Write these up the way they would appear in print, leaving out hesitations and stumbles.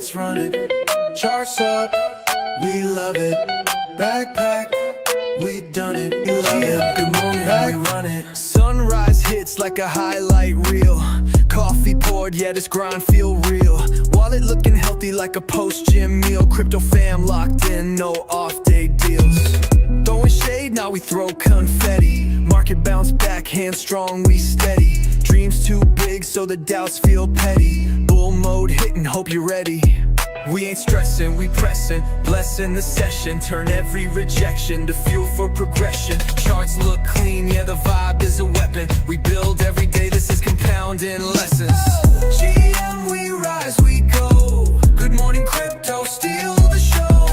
let's run it. Charts up, we love it. Backpack, we done it. GM, good morning, we run it. Sunrise hits like a highlight reel. Coffee poured, yeah, this grind feel real. Wallet looking healthy like a post-gym meal. Crypto fam locked in, no off-day deals. Throwing shade, now we throw confetti. Market bounce back, hand strong, we steady. Dreams too big, so the doubts feel petty. Bull mode hitting, hope you're ready. We ain't stressing, we pressing, blessing the session. Turn every rejection to fuel for progression. Charts look clean, yeah, the vibe is a weapon. We build every day, this is compounding lessons. GM, we rise, we go. Good morning, crypto, steal the show.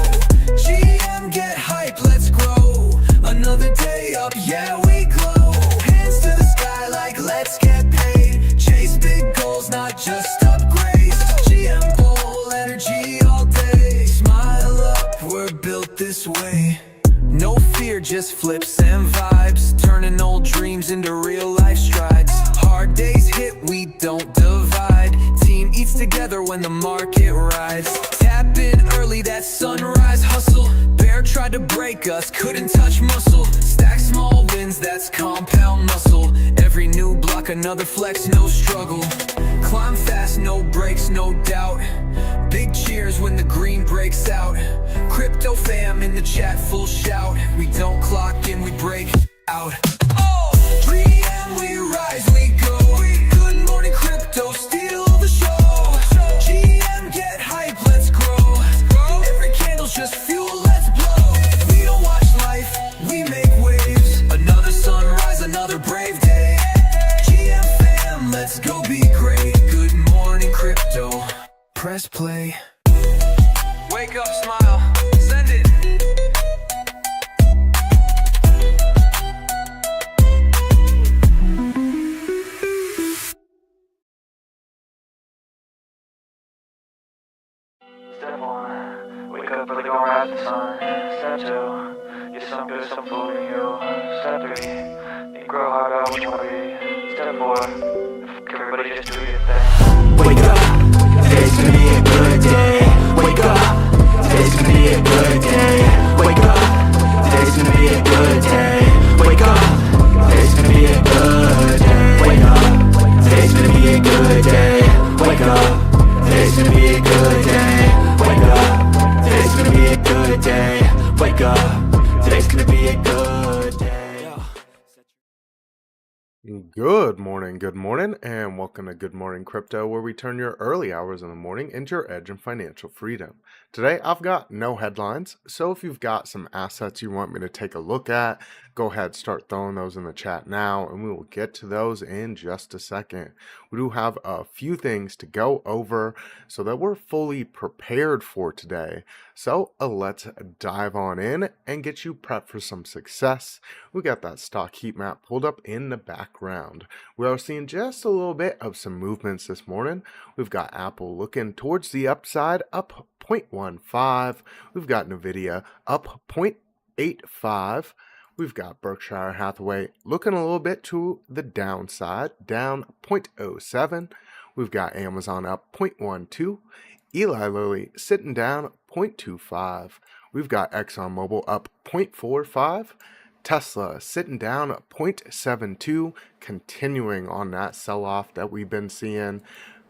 GM, get hype, let's grow. Another day up, yeah, we glow. Hands to the sky like let's get paid. Chase big goals, not just upgrades. GM bowl energy all day. Smile up, we're built this way. No fear, just flips and vibes. Turning old dreams into real life strides. Hard days hit, we don't divide. Team eats together when the market rides. Tap in early, that sunrise hustle. Bear tried to break us, couldn't touch muscle. Stack small wins, that's compound muscle. Every new block, another flex, no struggle. Climb fast, no breaks, no doubt. Big cheers when the green breaks out. Crypto fam in the chat, full shout. We don't clock in, we break out. Oh, 3 a.m. we rise, we go. Good morning, crypto, steal the show. GM, get hype, let's grow. Every candle's just fuel, let's blow. We don't watch life, we make waves. Another sunrise, another brave day. GM fam, let's go be great. Good morning, crypto. Press play. Wake up, smile, send it. Step 1, wake up early, gonna rise the sun. Step 2, get some good, some food in you. Step 3, think grow harder, what you wanna be. Step 4, fuck everybody, just do your thing. Wake up, today's gonna be a good day. Wake up, today's gonna be a good day. Wake up, today's gonna be a good day. Wake up, today's gonna be a good day. Wake up, today's gonna be a good day. Wake up, today's gonna be a good day. Wake up, today's gonna be a good day. Wake up, today's gonna be a good day. Good morning, and welcome to Good Morning Crypto, where we turn your early hours in the morning into your edge and financial freedom. Today, I've got no headlines, so if you've got some assets you want me to take a look at, go ahead, start throwing those in the chat now, and we will get to those in just a second. We do have a few things to go over so that we're fully prepared for today. So let's dive on in and get you prepped for some success. We got that stock heat map pulled up in the background. We are seeing just a little bit of some movements this morning. We've got Apple looking towards the upside, up 0.15. We've got Nvidia up 0.85. We've got Berkshire Hathaway looking a little bit to the downside, down 0.07. We've got Amazon up 0.12. Eli Lilly sitting down 0.25. We've got ExxonMobil up 0.45. Tesla sitting down 0.72, continuing on that sell-off that we've been seeing.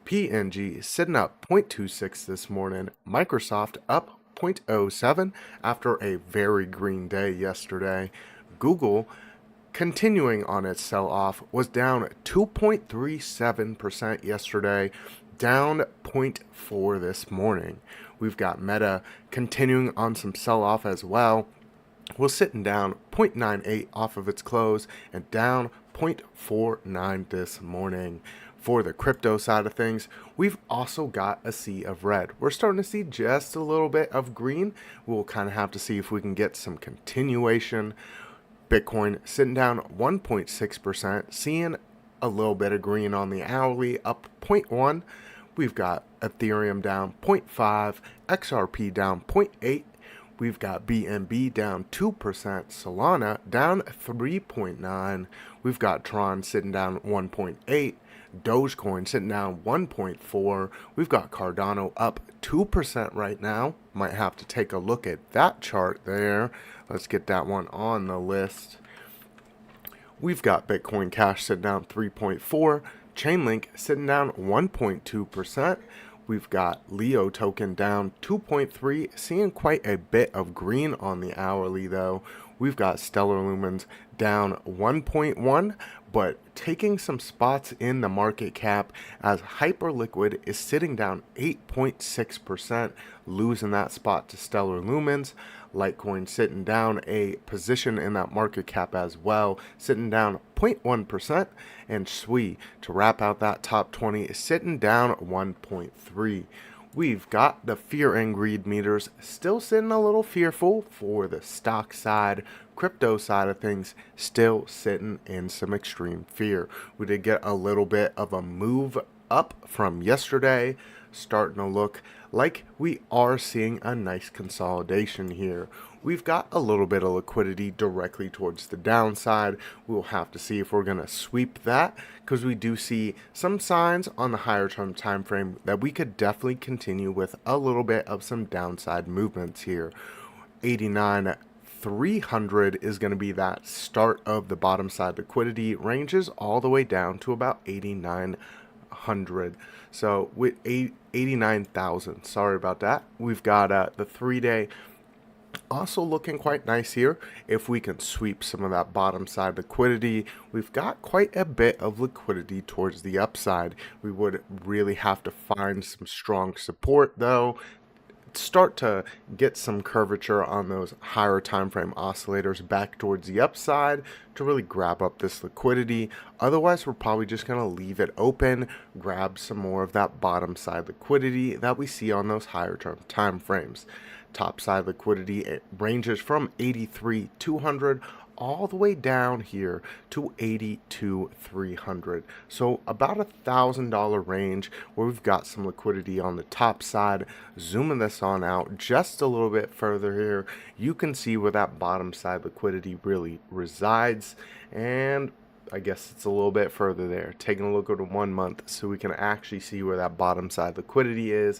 P&G sitting up 0.26 this morning. Microsoft up 0.07 after a very green day yesterday. Google, continuing on its sell-off, was down 2.37% yesterday, down 0.4 this morning. We've got Meta continuing on some sell-off as well. Was sitting down 0.98 off of its close and down 0.49 this morning. For the crypto side of things, we've also got a sea of red. We're starting to see just a little bit of green. We'll kind of have to see if we can get some continuation. Bitcoin sitting down 1.6%, seeing a little bit of green on the hourly, up 0.1. We've got Ethereum down 0.5, XRP down 0.8. We've got BNB down 2%, Solana down 3.9. We've got Tron sitting down 1.8. Dogecoin sitting down 1.4. We've got Cardano up 2% right now. Might have to take a look at that chart there. Let's get that one on the list. We've got Bitcoin Cash sitting down 3.4. Chainlink sitting down 1.2%. We've got Leo token down 2.3, seeing quite a bit of green on the hourly though. We've got Stellar Lumens down 1.1, but taking some spots in the market cap as Hyperliquid is sitting down 8.6%, losing that spot to Stellar Lumens. Litecoin sitting down a position in that market cap as well, sitting down 0.1%, and Sui, to wrap out that top 20, is sitting down 1.3. We've got the fear and greed meters still sitting a little fearful for the stock side. Crypto side of things still sitting in some extreme fear. We did get a little bit of a move up from yesterday, starting to look like we are seeing a nice consolidation here. We've got a little bit of liquidity directly towards the downside. We'll have to see if we're going to sweep that, because we do see some signs on the higher term time frame that we could definitely continue with a little bit of some downside movements here. 89,300 is going to be that start of the bottom side liquidity, ranges all the way down to about 8,900. So with 89,000, sorry about that. We've got the 3-day also looking quite nice here. If we can sweep some of that bottom side liquidity, we've got quite a bit of liquidity towards the upside. We would really have to find some strong support though, start to get some curvature on those higher time frame oscillators back towards the upside to really grab up this liquidity. Otherwise, we're probably just going to leave it open, grab some more of that bottom side liquidity that we see on those higher term time frames. Top side liquidity, it ranges from 83,200 all the way down here to 82,300. So about $1,000 range where we've got some liquidity on the top side. Zooming this on out just a little bit further here, you can see where that bottom side liquidity really resides, and I guess it's a little bit further there. Taking a look at 1 month so we can actually see where that bottom side liquidity is,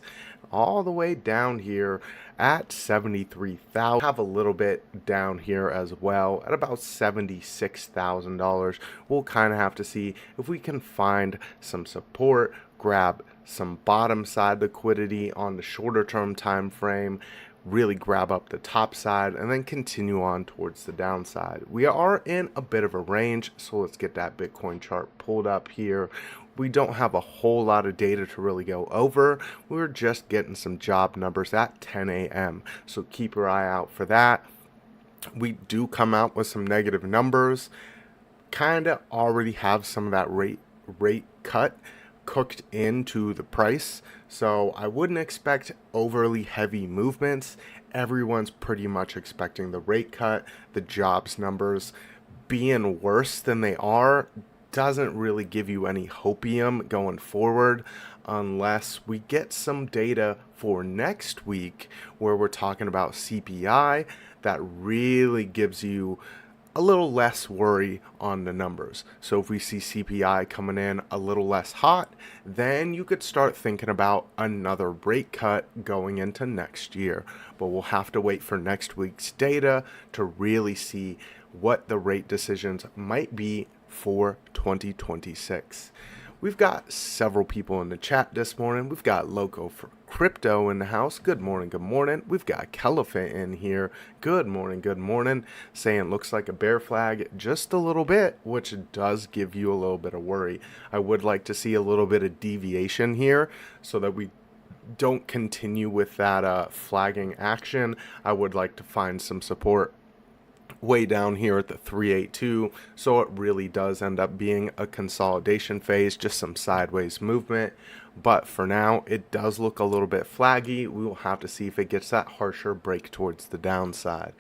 all the way down here at 73,000. Have a little bit down here as well at about $76,000. We'll kind of have to see if we can find some support, grab some bottom side liquidity on the shorter term time frame, really grab up the top side, and then continue on towards the downside. We are in a bit of a range, so let's get that Bitcoin chart pulled up here. We don't have a whole lot of data to really go over. We're just getting some job numbers at 10 a.m. So keep your eye out for that. We do come out with some negative numbers. Kind of already have some of that rate cut cooked into the price. So I wouldn't expect overly heavy movements. Everyone's pretty much expecting the rate cut. The jobs numbers being worse than they are doesn't really give you any hopium going forward unless we get some data for next week where we're talking about CPI that really gives you a little less worry on the numbers. So if we see CPI coming in a little less hot, then you could start thinking about another rate cut going into next year. But we'll have to wait for next week's data to really see what the rate decisions might be for 2026. We've got several people in the chat this morning. We've got Loco for Crypto in the house. Good morning, good morning. We've got Caliphate in here. Good morning, saying looks like a bear flag just a little bit, which does give you a little bit of worry. I would like to see a little bit of deviation here so that we don't continue with that flagging action. I would like to find some support way down here at the 382, so it really does end up being a consolidation phase, just some sideways movement. But for now, it does look a little bit flaggy. We will have to see if it gets that harsher break towards the downside.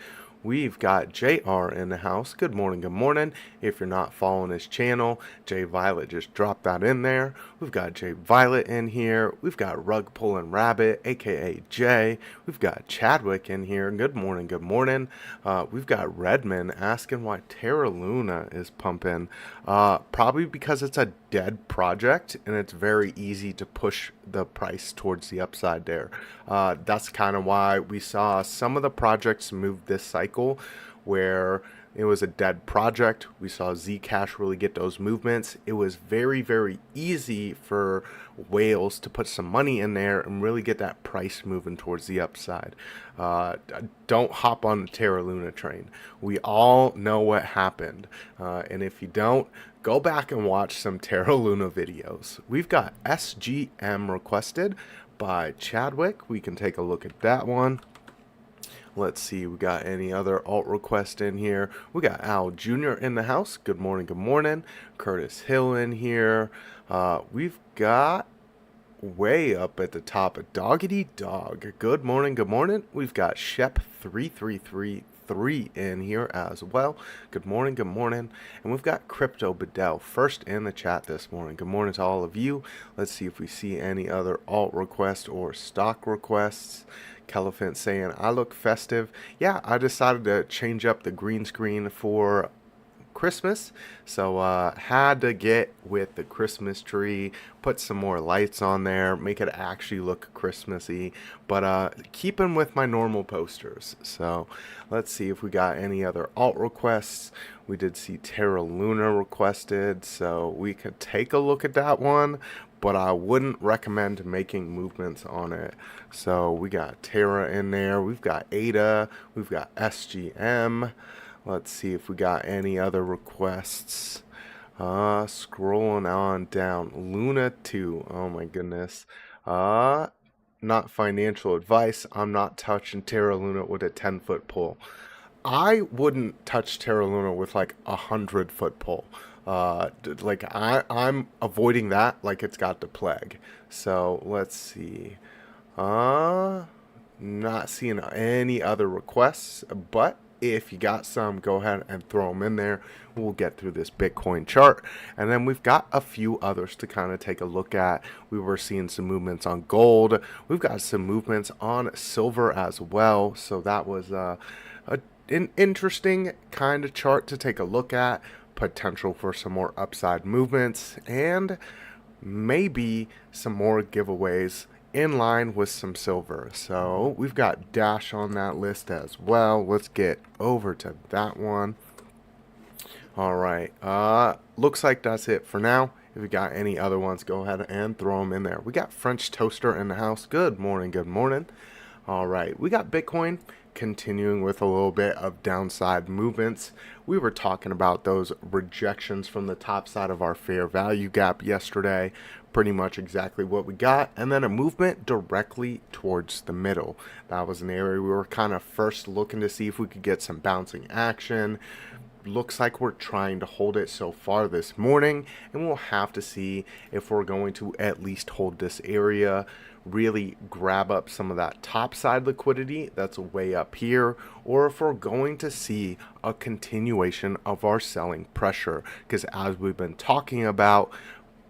We've got JR in the house. Good morning, good morning. If you're not following his channel, J Violet just dropped that in there. We've got J Violet in here. We've got Rug Pulling Rabbit, aka Jay. We've got Chadwick in here. Good morning, good morning. We've got Redman asking why Terra Luna is pumping. Probably because it's a dead project and it's very easy to push the price towards the upside there. That's kind of why we saw some of the projects move this cycle where it was a dead project. We saw Zcash really get those movements. It was very, very easy for whales to put some money in there and really get that price moving towards the upside. Don't hop on the Terra Luna train. We all know what happened. And if you don't, go back and watch some Terra Luna videos. We've got SGM requested by Chadwick. We can take a look at that one. Let's see, we got any other alt request in here. We got Al Jr. in the house. Good morning, good morning. Curtis Hill in here. We've got way up at the top, a Doggity Dog. Good morning, good morning. We've got Shep3333 in here as well. Good morning, good morning. And we've got Crypto Bedell first in the chat this morning. Good morning to all of you. Let's see if we see any other alt requests or stock requests. Caliphant saying, I look festive. Yeah, I decided to change up the green screen for Christmas, so had to get with the Christmas tree, put some more lights on there, make it actually look Christmassy, but keeping with my normal posters. So let's see if we got any other alt requests. We did see Terra Luna requested, so we could take a look at that one, but I wouldn't recommend making movements on it. So we got Terra in there, we've got ADA, we've got SGM. Let's see if we got any other requests. Scrolling on down. Luna 2. Oh my goodness. Not financial advice. I'm not touching Terra Luna with a 10-foot pole. I wouldn't touch Terra Luna with like a 100-foot pole. I'm avoiding that like it's got the plague. So let's see. Not seeing any other requests, but if you got some, go ahead and throw them in there. We'll get through this Bitcoin chart. And then we've got a few others to kind of take a look at. We were seeing some movements on gold. We've got some movements on silver as well. So that was an interesting kind of chart to take a look at. Potential for some more upside movements and maybe some more giveaways in line with some silver. So we've got Dash on that list as well. Let's get over to that one. All right, looks like that's it for now. If you got any other ones, go ahead and throw them in there. We got French Toaster in the house. Good morning, good morning. All right, we got Bitcoin continuing with a little bit of downside movements. We were talking about those rejections from the top side of our fair value gap yesterday. Pretty much exactly what we got, and then a movement directly towards the middle. That was an area we were kind of first looking to see if we could get some bouncing action. Looks like we're trying to hold it so far this morning, and we'll have to see if we're going to at least hold this area, really grab up some of that top side liquidity that's way up here, or if we're going to see a continuation of our selling pressure, because as we've been talking about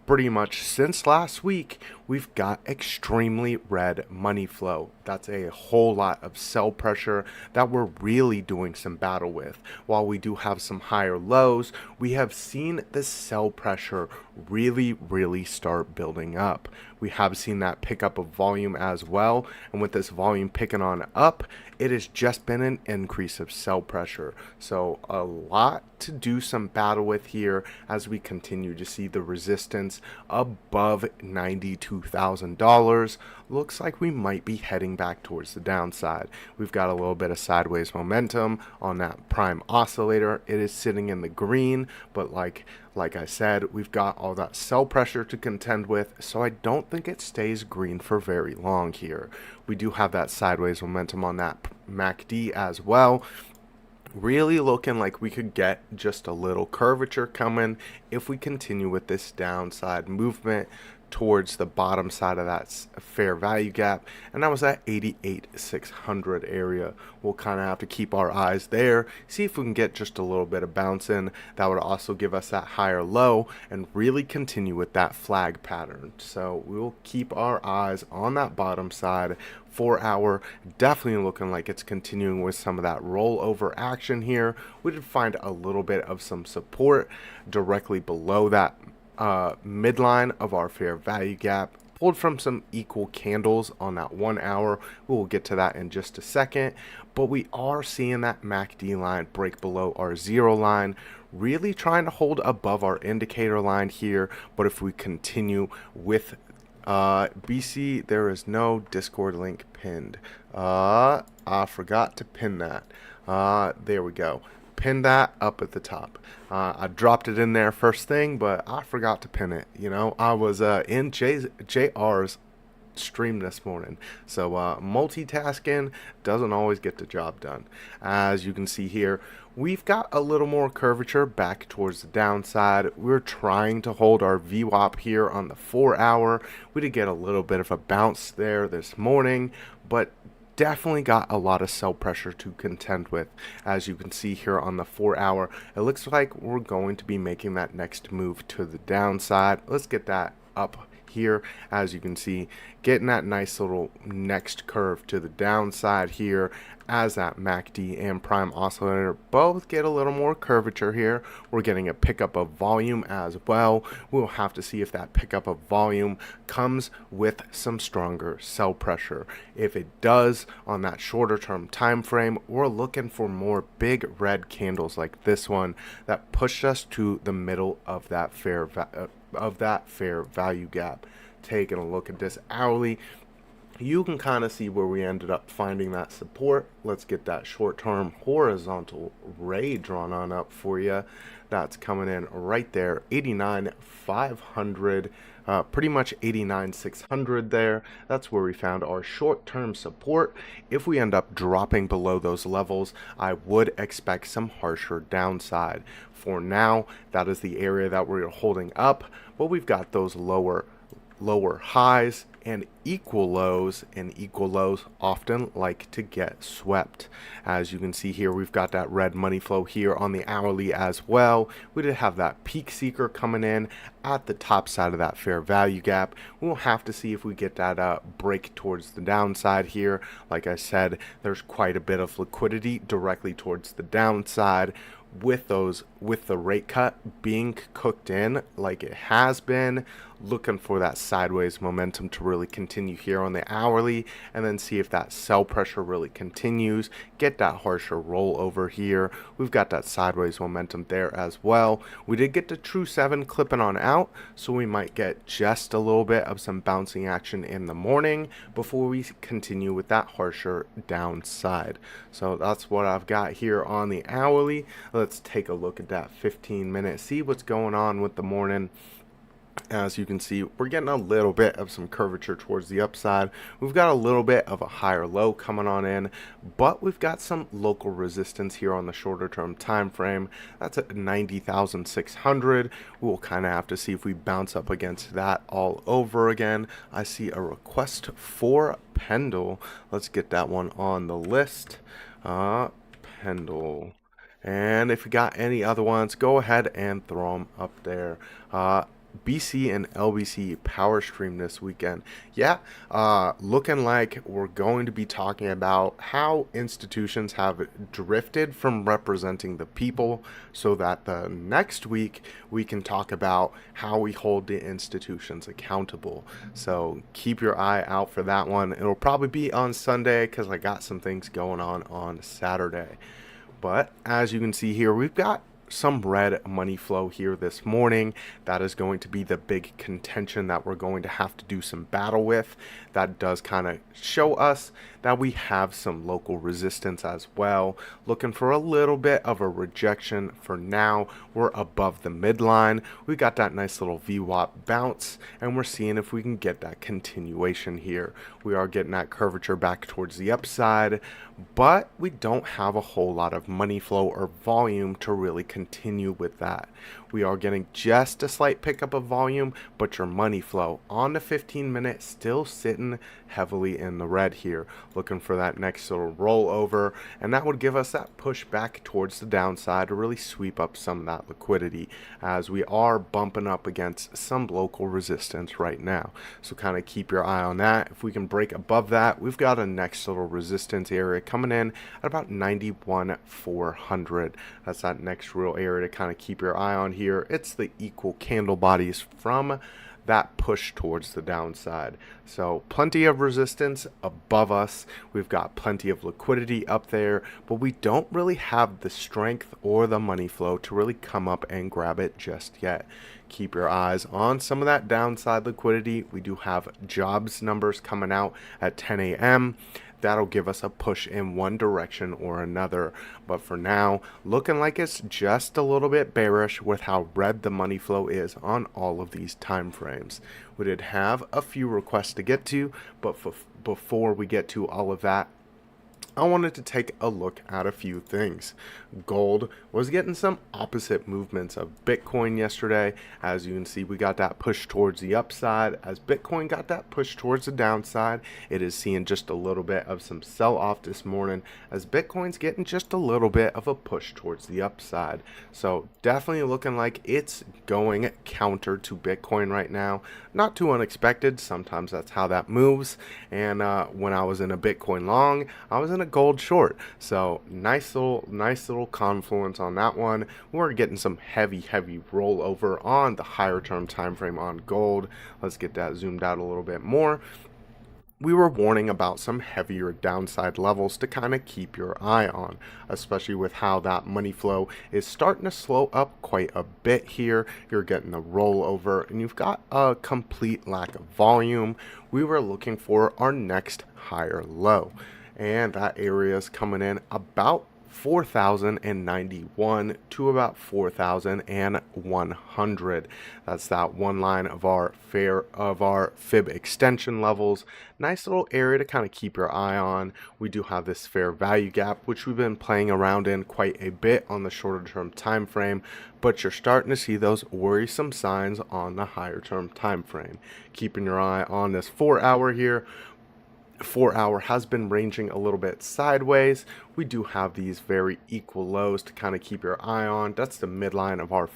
pretty much since last week, we've got extremely red money flow. That's a whole lot of sell pressure that we're really doing some battle with. While we do have some higher lows, we have seen the sell pressure really start building up. We have seen that pickup of volume as well, and with this volume picking on up, it has just been an increase of sell pressure. So a lot to do some battle with here as we continue to see the resistance above $92,000. Looks like we might be heading back towards the downside. We've got a little bit of sideways momentum on that prime oscillator. It is sitting in the green, but like I said, we've got all that sell pressure to contend with, so I don't think it stays green for very long here. We do have that sideways momentum on that MACD as well. Really looking like we could get just a little curvature coming if we continue with this downside movement towards the bottom side of that fair value gap, and that was that 88,600 area. We'll kind of have to keep our eyes there, see if we can get just a little bit of bounce in. That would also give us that higher low and really continue with that flag pattern. So we'll keep our eyes on that bottom side. 4 hour definitely looking like it's continuing with some of that rollover action here. We did find a little bit of some support directly below that midline of our fair value gap, pulled from some equal candles on that 1 hour. We will get to that in just a second, but we are seeing that MACD line break below our 0 line, really trying to hold above our indicator line here. But if we continue with BC, there is no Discord link pinned. I forgot to pin that. There we go. Pin that up at the top. I dropped it in there first thing, but I forgot to pin it. You know, I was in JR's stream this morning, so multitasking doesn't always get the job done. As you can see here, we've got a little more curvature back towards the downside. We're trying to hold our VWAP here on the 4 hour. We did get a little bit of a bounce there this morning, but definitely got a lot of sell pressure to contend with. As you can see here on the 4 hour, it looks like we're going to be making that next move to the downside. Let's get that up here. As you can see, getting that nice little next curve to the downside here, as that MACD and prime oscillator both get a little more curvature here. We're getting a pickup of volume as well. We'll have to see if that pickup of volume comes with some stronger sell pressure. If it does, on that shorter term time frame, we're looking for more big red candles like this one that push us to the middle of that fair value gap. Taking a look at this hourly, you can kind of see where we ended up finding that support. Let's get that short-term horizontal ray drawn on up for you. That's coming in right there, 89,500, pretty much 89,600 there. That's where we found our short-term support. If we end up dropping below those levels, I would expect some harsher downside. For now, that is the area that we're holding up, but we've got those lower highs and equal lows, and equal lows often like to get swept. As you can see here, we've got that red money flow here on the hourly as well. We did have that peak seeker coming in at the top side of that fair value gap. We'll have to see if we get that break towards the downside here. Like I said, there's quite a bit of liquidity directly towards the downside. With the rate cut being cooked in like it has been, looking for that sideways momentum to really continue here on the hourly, and then see if that sell pressure really continues, get that harsher rollover here. We've got that sideways momentum there as well. We did get the true 7 clipping on out, so we might get just a little bit of some bouncing action in the morning before we continue with that harsher downside. So that's what I've got here on the hourly. Let's take a look at that 15-minute, see what's going on with the morning. As you can see, we're getting a little bit of some curvature towards the upside. We've got a little bit of a higher low coming on in, but we've got some local resistance here on the shorter term time frame. That's at 90,600. We'll kind of have to see if we bounce up against that all over again. I see a request for Pendle. Let's get that one on the list. Pendle. And if you got any other ones, go ahead and throw them up there. BC and LBC power stream this weekend. Yeah, looking like we're going to be talking about how institutions have drifted from representing the people, so that the next week we can talk about how we hold the institutions accountable. So keep your eye out for that one. It'll probably be on Sunday because I got some things going on Saturday. But as you can see here, we've got some red money flow here this morning. That is going to be the big contention that we're going to have to do some battle with. That does kind of show us that we have some local resistance as well. Looking for a little bit of a rejection. For now, we're above the midline. We got that nice little VWAP bounce, and we're seeing if we can get that continuation here. We are getting that curvature back towards the upside, but we don't have a whole lot of money flow or volume to really continue with that. We are getting just a slight pickup of volume, but your money flow on the 15-minute still sitting heavily in the red here, looking for that next little rollover, and that would give us that push back towards the downside to really sweep up some of that liquidity, as we are bumping up against some local resistance right now. So kind of keep your eye on that. If we can break above that, we've got a next little resistance area coming in at about 91,400. That's that next real area to kind of keep your eye on here. It's the equal candle bodies from that push towards the downside. So plenty of resistance above us. We've got plenty of liquidity up there, but we don't really have the strength or the money flow to really come up and grab it just yet. Keep your eyes on some of that downside liquidity. We do have jobs numbers coming out at 10 a.m. That'll give us a push in one direction or another. But for now, looking like it's just a little bit bearish with how red the money flow is on all of these time frames. We did have a few requests to get to, but before we get to all of that, I wanted to take a look at a few things. Gold was getting some opposite movements of Bitcoin yesterday. As you can see, we got that push towards the upside. As Bitcoin got that push towards the downside, it is seeing just a little bit of some sell-off this morning, as Bitcoin's getting just a little bit of a push towards the upside. So definitely looking like it's going counter to Bitcoin right now. Not too unexpected. Sometimes that's how that moves. And when I was in a Bitcoin long, I was in a gold short. So nice little confluence on that one. We're getting some heavy rollover on the higher term time frame on gold. Let's get that zoomed out a little bit more. We were warning about some heavier downside levels to kind of keep your eye on, especially with how that money flow is starting to slow up quite a bit here. You're getting the rollover and you've got a complete lack of volume. We were looking for our next higher low, and that area is coming in about 4,091 to about 4,100. That's that one line of our fib extension levels. Nice little area to kind of keep your eye on. We do have this fair value gap, which we've been playing around in quite a bit on the shorter term time frame, but you're starting to see those worrisome signs on the higher term time frame. Keeping your eye on this 4 hour here. 4 hour has been ranging a little bit sideways. We do have these very equal lows to kind of keep your eye on. That's the midline of our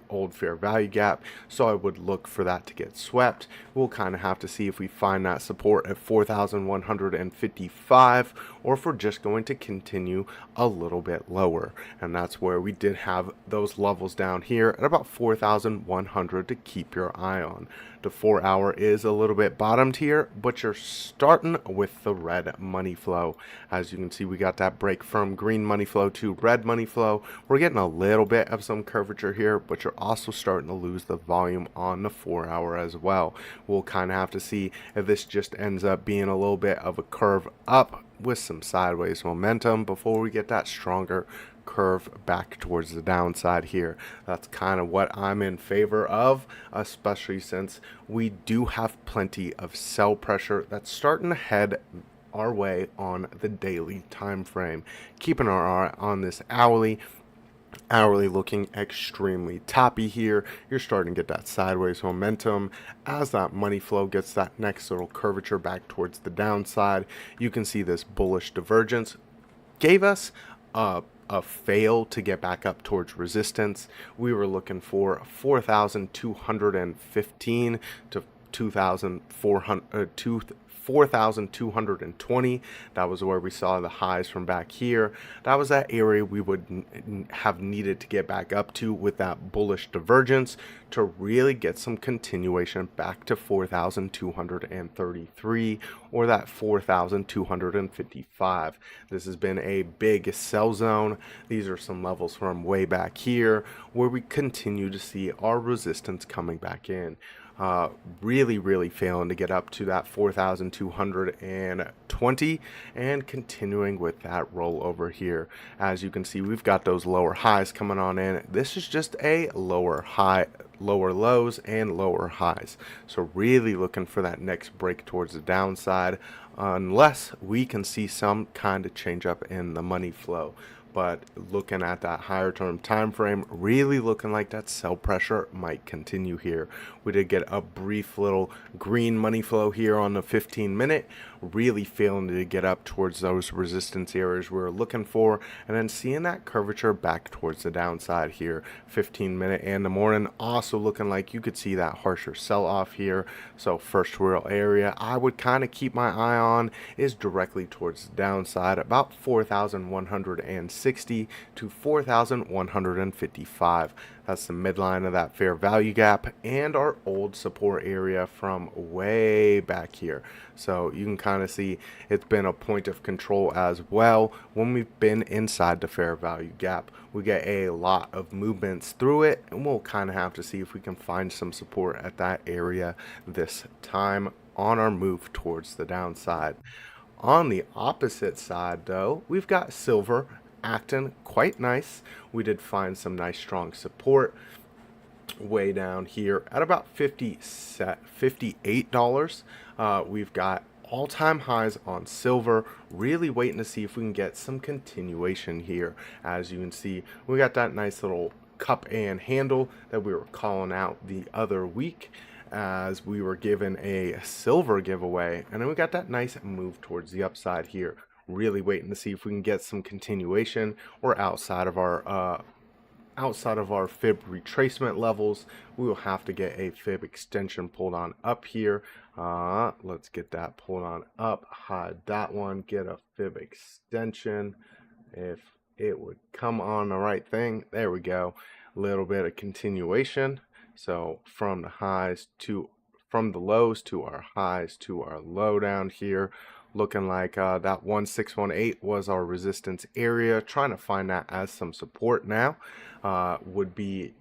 old fair value gap. So I would look for that to get swept. We'll kind of have to see if we find that support at 4,155 or if we're just going to continue a little bit lower. And that's where we did have those levels down here at about 4,100 to keep your eye on. The 4 hour is a little bit bottomed here, but you're starting with the red money flow. As you can see, we got that break from green money flow to red money flow. We're getting a little bit of some curvature here, but you're also starting to lose the volume on the 4 hour as well. We'll kind of have to see if this just ends up being a little bit of a curve up with some sideways momentum before we get that stronger curve back towards the downside here. That's kind of what I'm in favor of, especially since we do have plenty of sell pressure that's starting to head our way on the daily time frame. Keeping our eye on this hourly looking extremely toppy here. You're starting to get that sideways momentum as that money flow gets that next little curvature back towards the downside. You can see this bullish divergence gave us a fail to get back up towards resistance. We were looking for 4,215 to 4,220. That was where we saw the highs from back here. That was that area we would have needed to get back up to with that bullish divergence to really get some continuation back to 4,233 or that 4,255. This has been a big sell zone. These are some levels from way back here where we continue to see our resistance coming back in. Really failing to get up to that 4,220 and continuing with that rollover here. As you can see, we've got those lower highs coming on in. This is just a lower lower lows and lower highs. So really looking for that next break towards the downside, unless we can see some kind of change up in the money flow. But looking at that higher term time frame, really looking like that sell pressure might continue here. We did get a brief little green money flow here on the 15-minute, really failing to get up towards those resistance areas we were looking for, and then seeing that curvature back towards the downside here. 15-minute and the morning also looking like you could see that harsher sell off here. So first real area I would kind of keep my eye on is directly towards the downside, about 4,160 to 4,155. That's the midline of that fair value gap and our old support area from way back here. So you can kind of see it's been a point of control as well. When we've been inside the fair value gap, we get a lot of movements through it, and we'll kind of have to see if we can find some support at that area this time on our move towards the downside. On the opposite side though, we've got silver acting quite nice. We did find some nice strong support way down here at about $58. We've got all-time highs on silver, really waiting to see if we can get some continuation here. As you can see, we got that nice little cup and handle that we were calling out the other week as we were given a silver giveaway, and then we got that nice move towards the upside here. Really waiting to see if we can get some continuation or outside of our fib retracement levels. We will have to get a fib extension pulled on up here. Let's get that pulled on up, hide that one, get a fib extension if it would come on the right thing. There we go. A little bit of continuation. So from the lows to our highs to our low down here, looking like that 1618 was our resistance area. Trying to find that as some support now. Would be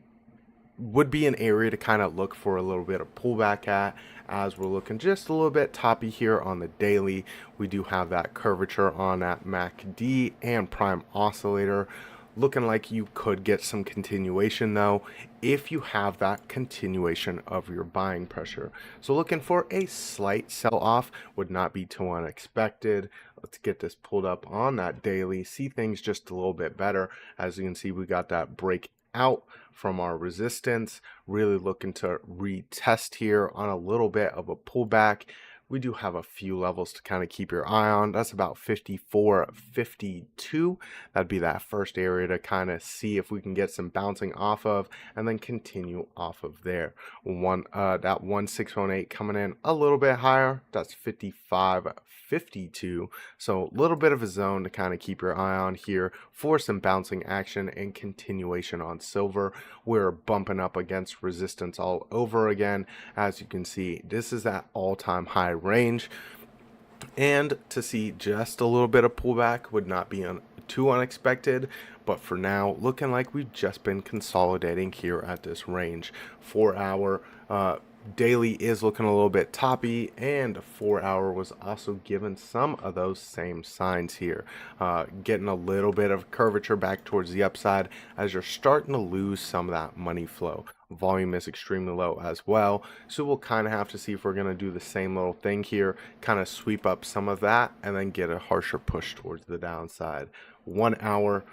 an area to kind of look for a little bit of pullback at, as we're looking just a little bit toppy here on the daily. We do have that curvature on that MACD and prime oscillator. Looking like you could get some continuation though if you have that continuation of your buying pressure. So looking for a slight sell off would not be too unexpected. Let's get this pulled up on that daily, see things just a little bit better. As you can see, we got that break out from our resistance, really looking to retest here on a little bit of a pullback. We do have a few levels to kind of keep your eye on. That's about 54.52. That'd be that first area to kind of see if we can get some bouncing off of and then continue off of there. That 1618 coming in a little bit higher. That's 55.52. So a little bit of a zone to kind of keep your eye on here for some bouncing action and continuation on silver. We're bumping up against resistance all over again. As you can see, this is that all-time high range, and to see just a little bit of pullback would not be too unexpected. But for now, looking like we've just been consolidating here at this range. 4 hour daily is looking a little bit toppy, and 4 hour was also given some of those same signs here, getting a little bit of curvature back towards the upside as you're starting to lose some of that money flow. Volume is extremely low as well, so we'll kind of have to see if we're going to do the same little thing here, kind of sweep up some of that and then get a harsher push towards the downside. 1 hour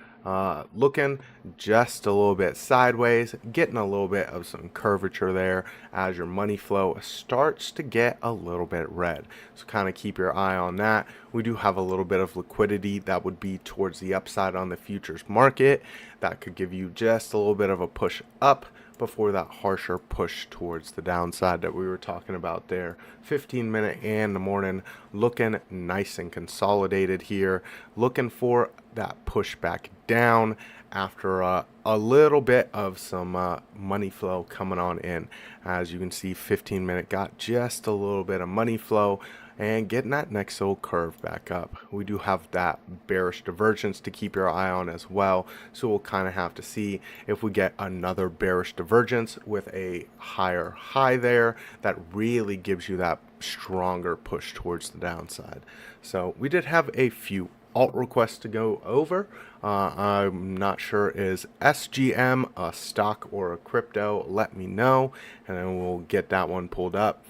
looking just a little bit sideways, getting a little bit of some curvature there as your money flow starts to get a little bit red. So kind of keep your eye on that. We do have a little bit of liquidity that would be towards the upside on the futures market. That could give you just a little bit of a push up before that harsher push towards the downside that we were talking about there. 15-minute and the morning looking nice and consolidated here, looking for that push back down after a little bit of some money flow coming on in. As you can see, 15-minute got just a little bit of money flow and getting that next little curve back up. We do have that bearish divergence to keep your eye on as well, so we'll kind of have to see if we get another bearish divergence with a higher high there that really gives you that stronger push towards the downside. So we did have a few alt request to go over. I'm not sure, is SGM a stock or a crypto? Let me know, and then we'll get that one pulled up.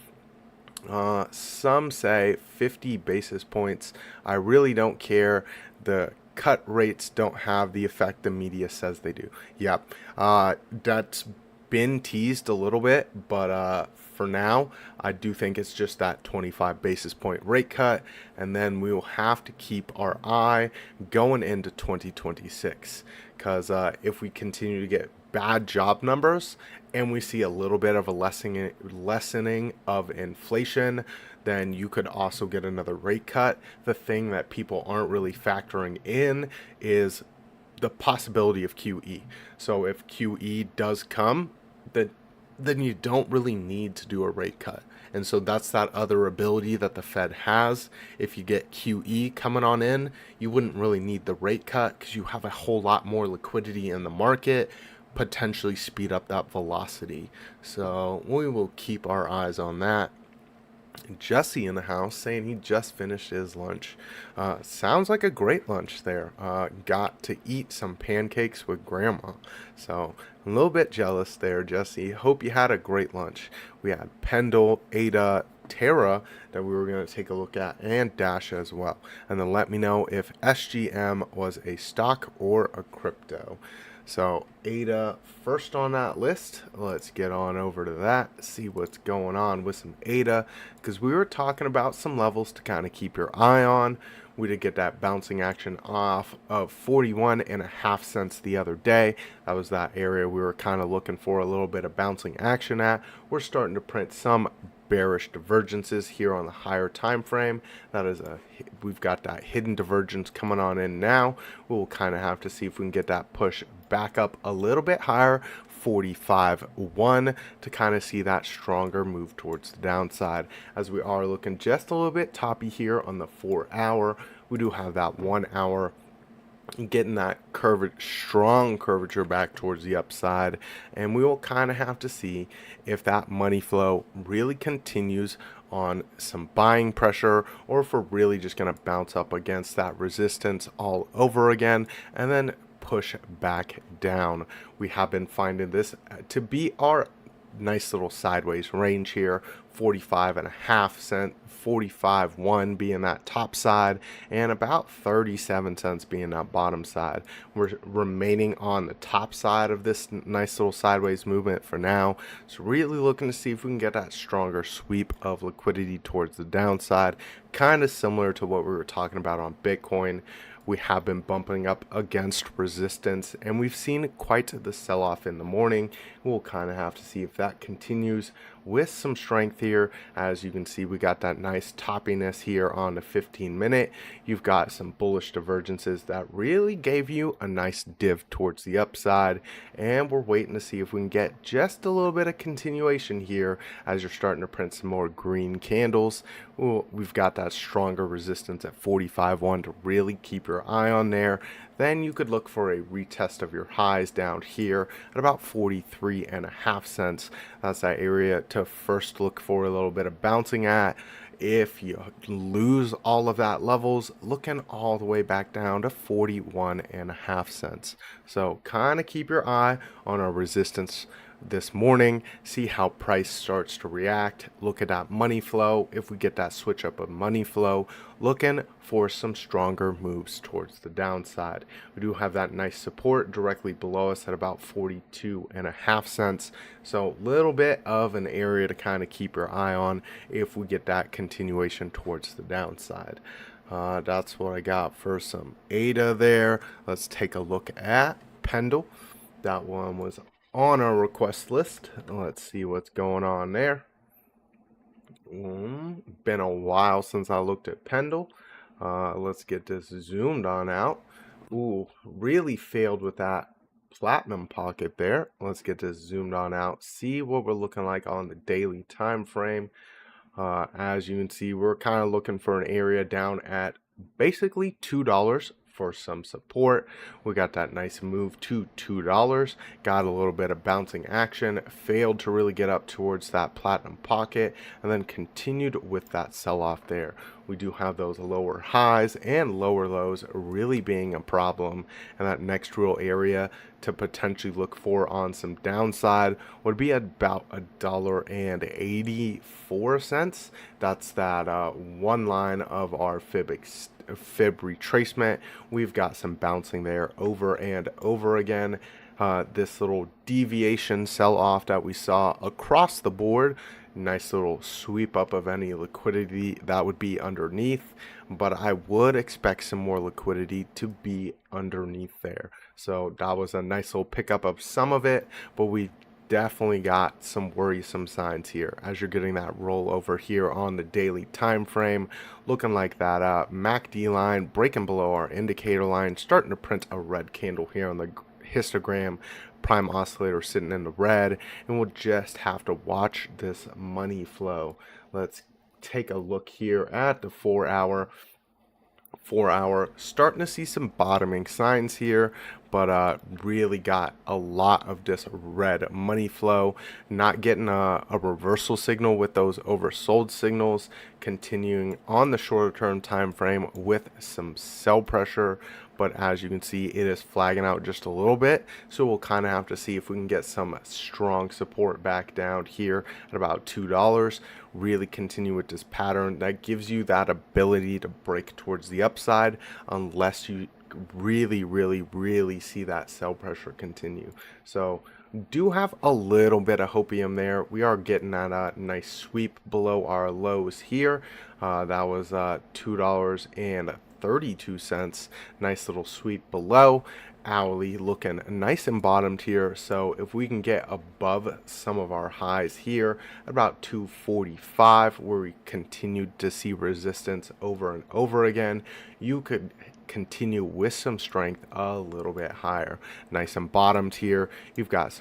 Some say 50 basis points. I really don't care. The cut rates don't have the effect the media says they do. Yep. That's been teased a little bit, but for now, I do think it's just that 25 basis point rate cut, and then we will have to keep our eye going into 2026, because if we continue to get bad job numbers and we see a little bit of a lessening of inflation, then you could also get another rate cut. The thing that people aren't really factoring in is the possibility of QE. So if QE does come, then you don't really need to do a rate cut. And so that's that other ability that the Fed has. If you get QE coming on in, you wouldn't really need the rate cut because you have a whole lot more liquidity in the market, potentially speed up that velocity. So we will keep our eyes on that. Jesse in the house saying he just finished his lunch. Sounds like a great lunch there. Got to eat some pancakes with grandma. So a little bit jealous there, Jesse. Hope you had a great lunch. We had Pendle, Ada, Terra that we were going to take a look at, and Dash as well. And then let me know if SGM was a stock or a crypto. So Ada first on that list. Let's get on over to that, see what's going on with some Ada, because we were talking about some levels to kind of keep your eye on. We did get that bouncing action off of 41.5 cents the other day. That was that area we were kind of looking for a little bit of bouncing action at. We're starting to print some bearish divergences here on the higher time frame. We've got that hidden divergence coming on in now. We'll kind of have to see if we can get that push back up a little bit higher, 45.1, to kind of see that stronger move towards the downside, as we are looking just a little bit toppy here on the 4 hour. We do have that 1 hour getting that strong curvature back towards the upside, and we will kind of have to see if that money flow really continues on some buying pressure, or if we're really just going to bounce up against that resistance all over again and then push back down. We have been finding this to be our nice little sideways range here, 45.5 cent, 45.1 being that top side, and about 37 cents being that bottom side. We're remaining on the top side of this nice little sideways movement for now. So really looking to see if we can get that stronger sweep of liquidity towards the downside, kind of similar to what we were talking about on Bitcoin. We have been bumping up against resistance, and we've seen quite the sell-off in the morning. We'll kind of have to see if that continues with some strength here. As you can see, we got that nice toppiness here on the 15-minute. You've got some bullish divergences that really gave you a nice div towards the upside, and we're waiting to see if we can get just a little bit of continuation here as you're starting to print some more green candles. We've got that stronger resistance at 45.1 to really keep your eye on there. Then you could look for a retest of your highs down here at about 43.5 cents. That's that area to first look for a little bit of bouncing at. If you lose all of that levels, looking all the way back down to 41.5 cents. So kind of keep your eye on our resistance this morning, see how price starts to react. Look at that money flow. If we get that switch up of money flow, looking for some stronger moves towards the downside. We do have that nice support directly below us at about 42.5 cents. So a little bit of an area to kind of keep your eye on if we get that continuation towards the downside. That's what I got for some ADA there. Let's take a look at Pendle. That one was on our request list. Let's see what's going on there. Been a while since I looked at Pendle. Let's get this zoomed on out. Ooh, really failed with that platinum pocket there. Let's get this zoomed on out. See what we're looking like on the daily time frame. As you can see, we're kind of looking for an area down at basically $2 for some support. We got that nice move to $2, got a little bit of bouncing action, failed to really get up towards that platinum pocket, and then continued with that sell-off there. we do have those lower highs and lower lows really being a problem. And that next real area to potentially look for on some downside would be about $1.84. That's that one line of our fib retracement. We've got some bouncing there over and over again. This little deviation sell off that we saw across the board, nice little sweep up of any liquidity that would be underneath, but I would expect some more liquidity to be underneath there. So that was a nice little pickup of some of it, but we definitely got some worrisome signs here as you're getting that roll over here on the daily time frame, looking like that MACD line breaking below our indicator line, starting to print a red candle here on the histogram. Prime oscillator sitting in the red, and we'll just have to watch this money flow. Let's take a look here at the 4 hour. Starting to see some bottoming signs here, but really got a lot of this red money flow, not getting a reversal signal with those oversold signals, continuing on the shorter term time frame with some sell pressure. But as you can see, it is flagging out just a little bit, so we'll kind of have to see if we can get some strong support back down here at about $2. Really continue with this pattern that gives you that ability to break towards the upside, unless you really see that sell pressure continue. So do have a little bit of hopium there. We are getting that nice sweep below our lows here. That was $2.32. Nice little sweep below. Hourly looking nice and bottomed here, so if we can get above some of our highs here at about 245, where we continued to see resistance over and over again, you could continue with some strength a little bit higher. Nice and bottomed here. You've got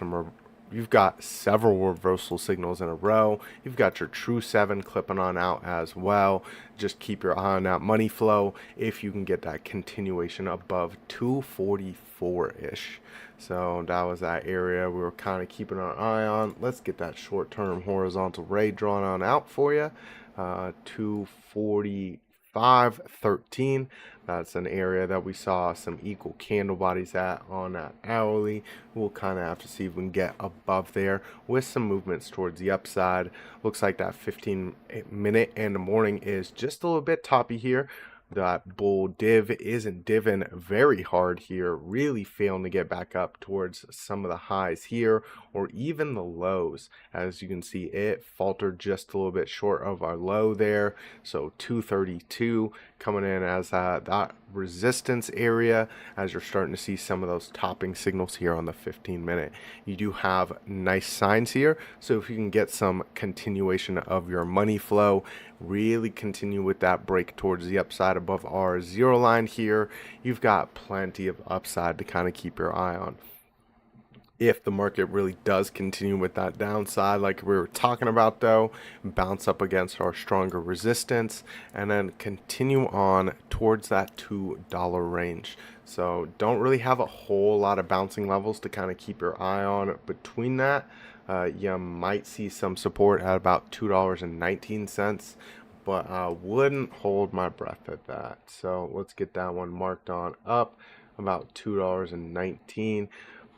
several reversal signals in a row. You've got your true 7 clipping on out as well. Just keep your eye on that money flow if you can get that continuation above 244-ish. So that was that area we were kind of keeping our eye on. Let's get that short-term horizontal ray drawn on out for you. 245.13. That's an area that we saw some equal candle bodies at on that hourly. We'll kind of have to see if we can get above there with some movements towards the upside. Looks like that 15-minute and the morning is just a little bit toppy here. That bull div isn't diving very hard here, really failing to get back up towards some of the highs here or even the lows. As you can see, it faltered just a little bit short of our low there. So 232 coming in as that resistance area, as you're starting to see some of those topping signals here on the 15-minute. You do have nice signs here, so if you can get some continuation of your money flow, really continue with that break towards the upside above our zero line here, you've got plenty of upside to kind of keep your eye on. If the market really does continue with that downside like we were talking about, though, bounce up against our stronger resistance and then continue on towards that $2 range. So don't really have a whole lot of bouncing levels to kind of keep your eye on between that. You might see some support at about $2.19, but I wouldn't hold my breath at that. So let's get that one marked on up, about $2.19.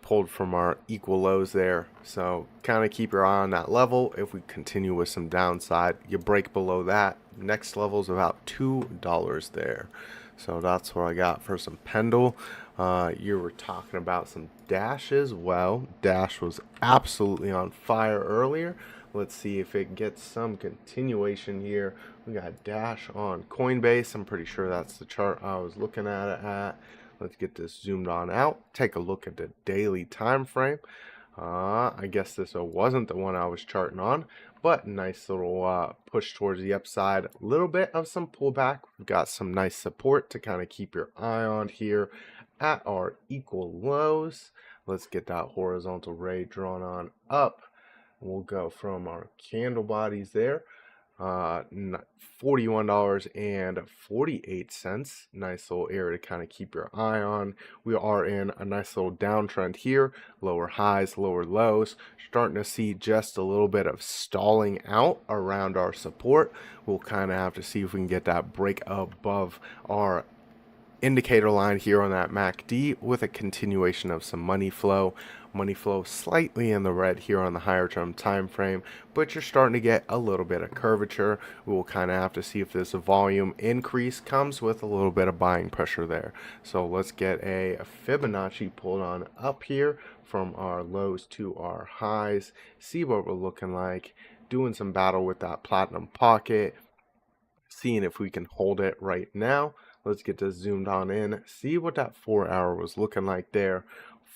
Pulled from our equal lows there, so kind of keep your eye on that level. If we continue with some downside, you break below that, next level is about $2 there. So that's what I got for some Pendle. You were talking about some Dash as well. Dash was absolutely on fire earlier. Let's see if it gets some continuation here. We got Dash on Coinbase. I'm pretty sure that's the chart I was looking at it at. Let's get this zoomed on out. Take a look at the daily time frame. I guess this wasn't the one I was charting on, but nice little push towards the upside. A little bit of some pullback. We've got some nice support to kind of keep your eye on here at our equal lows. Let's get that horizontal ray drawn on up. We'll go from our candle bodies there. $41.48. Nice little area to kind of keep your eye on. We are in a nice little downtrend here. Lower highs, lower lows. Starting to see just a little bit of stalling out around our support. We'll kind of have to see if we can get that break above our indicator line here on that MACD with a continuation of some money flow. Money flow slightly in the red here on the higher term time frame, but you're starting to get a little bit of curvature. We will kind of have to see if this volume increase comes with a little bit of buying pressure there. So let's get a Fibonacci pulled on up here from our lows to our highs, see what we're looking like, doing some battle with that platinum pocket, seeing if we can hold it right now. Let's get this zoomed on in, see what that 4-hour was looking like there.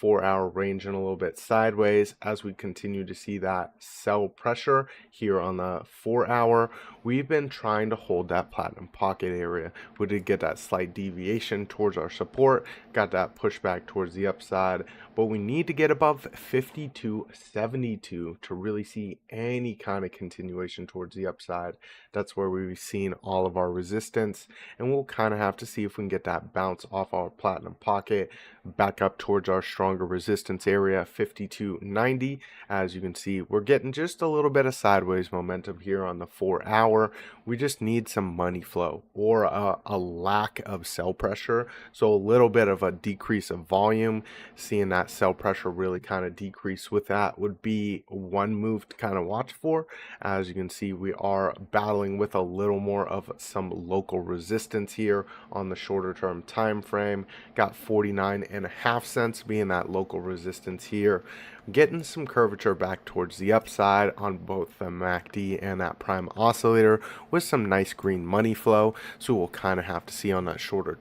4-hour ranging a little bit sideways as we continue to see that sell pressure here on the 4-hour. We've been trying to hold that platinum pocket area. We did get that slight deviation towards our support, got that pushback towards the upside, but we need to get above 52.72 to really see any kind of continuation towards the upside. That's where we've seen all of our resistance, and we'll kind of have to see if we can get that bounce off our platinum pocket back up towards our stronger resistance area, 52.90. As you can see, we're getting just a little bit of sideways momentum here on the 4-hour. We just need some money flow or a lack of sell pressure, so a little bit of a decrease of volume. Seeing that sell pressure really kind of decrease with that would be one move to kind of watch for. As you can see, we are battling with a little more of some local resistance here on the shorter term time frame. Got 49.5 cents being that local resistance here. Getting some curvature back towards the upside on both the MACD and that prime oscillator with some nice green money flow. So we'll kind of have to see on that shorter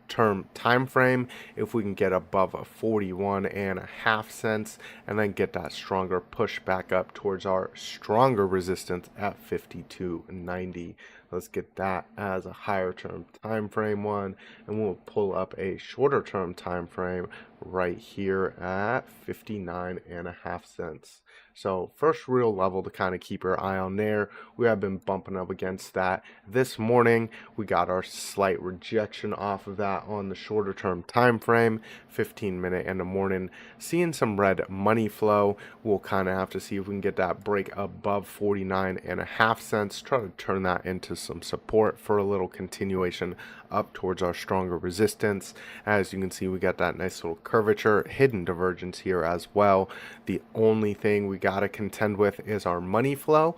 term time frame if we can get above a 41.5 cents and then get that stronger push back up towards our stronger resistance at 52.90. Let's get that as a higher term time frame one, and we'll pull up a shorter term time frame right here at 59.5 cents. So first real level to kind of keep your eye on there. We have been bumping up against that this morning. We got our slight rejection off of that on the shorter term time frame, 15-minute in the morning. Seeing some red money flow. We'll kind of have to see if we can get that break above 49.5 cents. Try to turn that into some support for a little continuation up towards our stronger resistance. As you can see, we got that nice little curvature, hidden divergence here as well. The only thing we got to contend with is our money flow.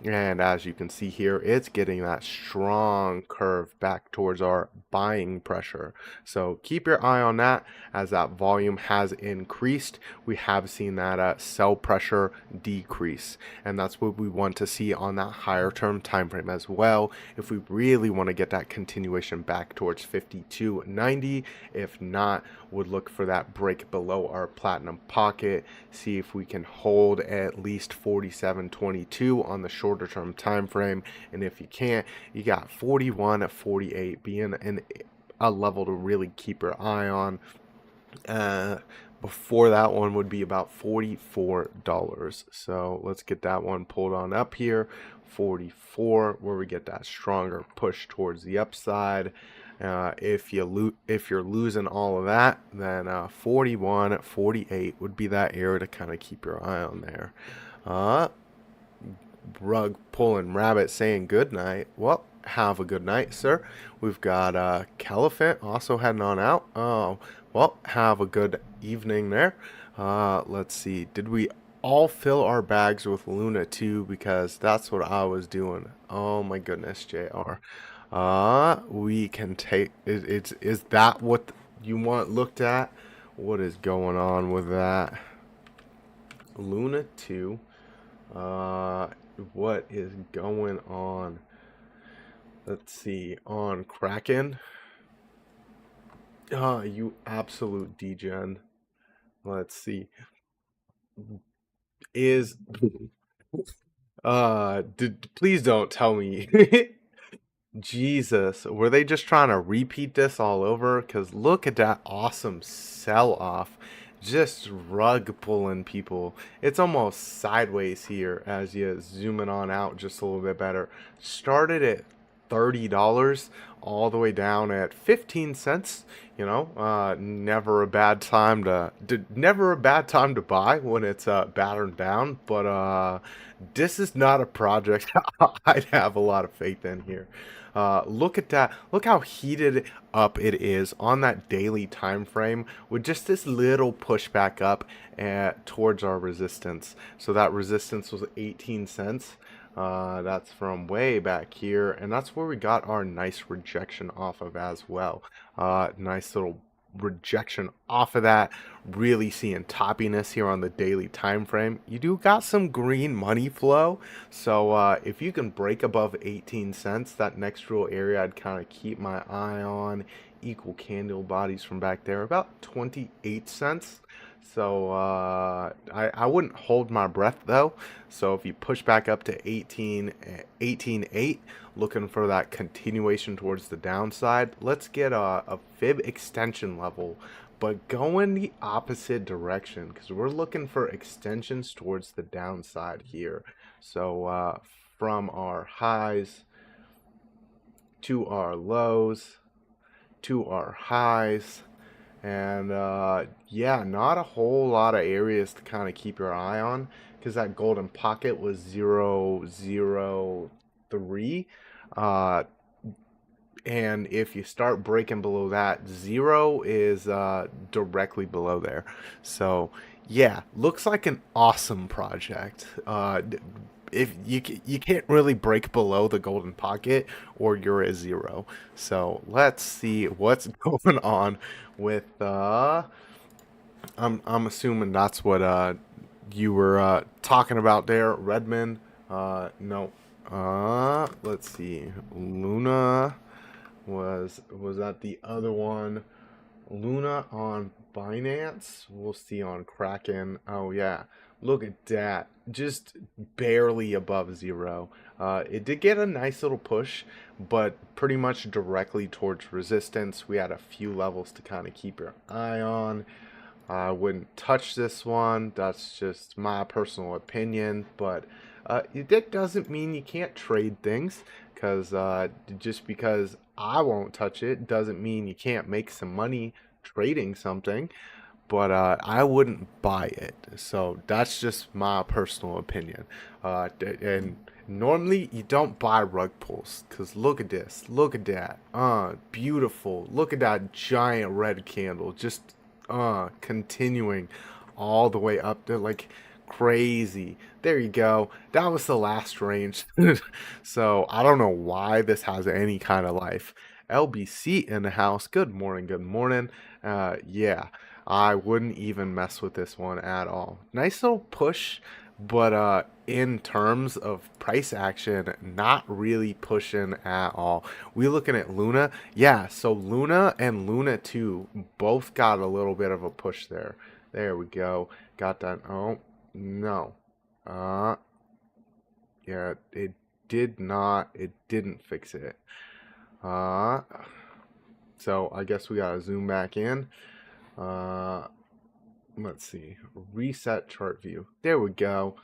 And as you can see here, it's getting that strong curve back towards our buying pressure. So keep your eye on that as that volume has increased. We have seen that sell pressure decrease. And that's what we want to see on that higher term time frame as well. If we really want to get that continuation back towards 52.90, if not, would look for that break below our platinum pocket. See if we can hold at least 47.22 on the shorter term time frame, and if you can't, you got 41.48 being a level to really keep your eye on. Before that one would be about $44. So let's get that one pulled on up here. 44, where we get that stronger push towards the upside. If you're losing all of that, then 41.48 would be that area to kind of keep your eye on there. Rug pulling rabbit saying good night. Well, have a good night, sir. We've got Caliphant also heading on out. Oh, well, have a good evening there. Let's see. Did we all fill our bags with Luna too? Because that's what I was doing. Oh my goodness, JR. We can take is that what you want looked at? What is going on with that? Luna 2. What is going on? Let's see. On Kraken. You absolute degen. Let's see. Is please don't tell me. Jesus, were they just trying to repeat this all over? Because look at that awesome sell-off. just rug pulling people. It's almost sideways here as you zoom it on out just a little bit better. Started at $30 all the way down at 15 cents. Never a bad time never a bad time to buy when it's battered down, but this is not a project I'd have a lot of faith in here. Look at that. Look how heated up it is on that daily time frame with just this little pushback up towards our resistance. So that resistance was 18 cents. That's from way back here, and that's where we got our nice rejection off of as well. Nice little rejection off of that. Really seeing toppiness here on the daily time frame. You do got some green money flow, so if you can break above 18 cents, that next real area I'd kind of keep my eye on. Equal candle bodies from back there, about 28 cents. So I wouldn't hold my breath though. So if you push back up to 18.8, looking for that continuation towards the downside, let's get a fib extension level, but go in the opposite direction because we're looking for extensions towards the downside here. So from our highs to our lows to our highs. And yeah, not a whole lot of areas to kind of keep your eye on because that golden pocket was 0.003. And if you start breaking below that, 0 is directly below there. So yeah, looks like an awesome project. If you can't really break below the golden pocket or you're at 0. So let's see what's going on with I'm assuming that's what you were talking about there, Redmond. No. Let's see. Luna was that the other one? Luna on Binance. We'll see on Kraken. Oh yeah. Look at that. Just barely above 0. It did get a nice little push, but pretty much directly towards resistance. We had a few levels to kind of keep your eye on. I wouldn't touch this one. That's just my personal opinion, but that doesn't mean you can't trade things, because just because I won't touch it doesn't mean you can't make some money trading something. But I wouldn't buy it. So that's just my personal opinion. And normally you don't buy rug pulls, because look at this. Look at that. Beautiful. Look at that giant red candle. Just continuing all the way up to like crazy. There you go. That was the last range. So I don't know why this has any kind of life. LBC in the house. Good morning. Good morning. Yeah. I wouldn't even mess with this one at all. Nice little push, but in terms of price action, not really pushing at all. We looking at Luna? Yeah, so Luna and Luna 2 both got a little bit of a push there. There we go. Got that. Oh, no. Yeah, it didn't fix it. So I guess we gotta zoom back in. Let's see, reset chart view. There we go.